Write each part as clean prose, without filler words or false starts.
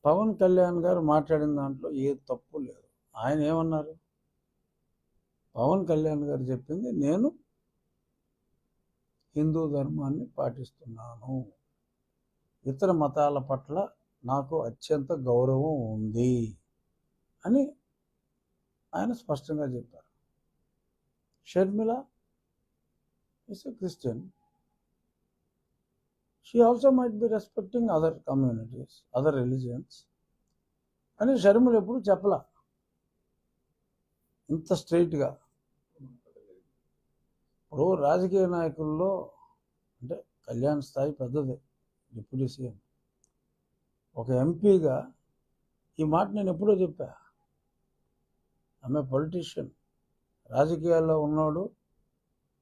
పవన్ కళ్యాణ్ గారు మాట్లాడిన దాంట్లో ఏ తప్పు లేదు. ఆయన ఏమన్నారు? పవన్ కళ్యాణ్ గారు చెప్పింది, నేను హిందూ ధర్మాన్ని పాటిస్తున్నాను, ఇతర మతాల పట్ల నాకు అత్యంత గౌరవం ఉంది అని ఆయన స్పష్టంగా చెప్పారు. Sharmila is a Christian. She also might be respecting other communities, other religions అని షర్మిల ఎప్పుడు చెప్పలా ఇంత స్ట్రైట్గా. ఇప్పుడు రాజకీయ నాయకుల్లో అంటే కళ్యాణ్ స్థాయి పెద్దది, డిప్యూటీ సీఎం. ఒక ఎంపీగా ఈ మాట నేను ఎప్పుడో చెప్పా. ఆమె పొలిటీషియన్, రాజకీయాల్లో ఉన్నాడు,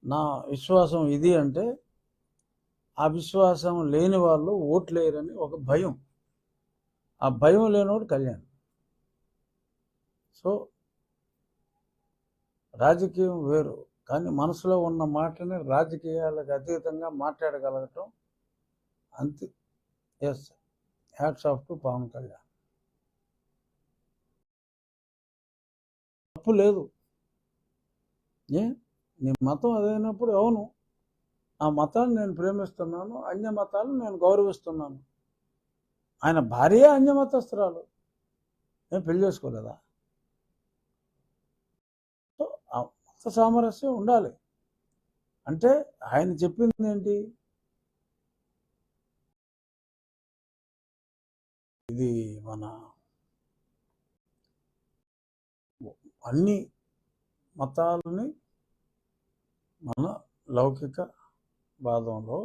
నా విశ్వాసం ఇది అంటే ఆ విశ్వాసం లేని వాళ్ళు ఓట్లేయరని ఒక భయం. ఆ భయం లేనివాడు కళ్యాణ్. సో రాజకీయం వేరు, కానీ మనసులో ఉన్న మాటని రాజకీయాలకు అతీతంగా మాట్లాడగలగటం అంతే. Yes, hats off to Pawan Kalyan. తప్పు లేదు. నీ మతం అదైనప్పుడు అవును, ఆ మతాన్ని నేను ప్రేమిస్తున్నాను, అన్య మతాలను నేను గౌరవిస్తున్నాను. ఆయన భార్య అన్యమతస్తురాలు, నేను పెళ్లి చేసుకోలేదా? సో ఆ మత సామరస్యం ఉండాలి. అంటే ఆయన చెప్పింది ఏంటి? ఇది మన అన్ని మతాలని మన లౌకిక వాదంలో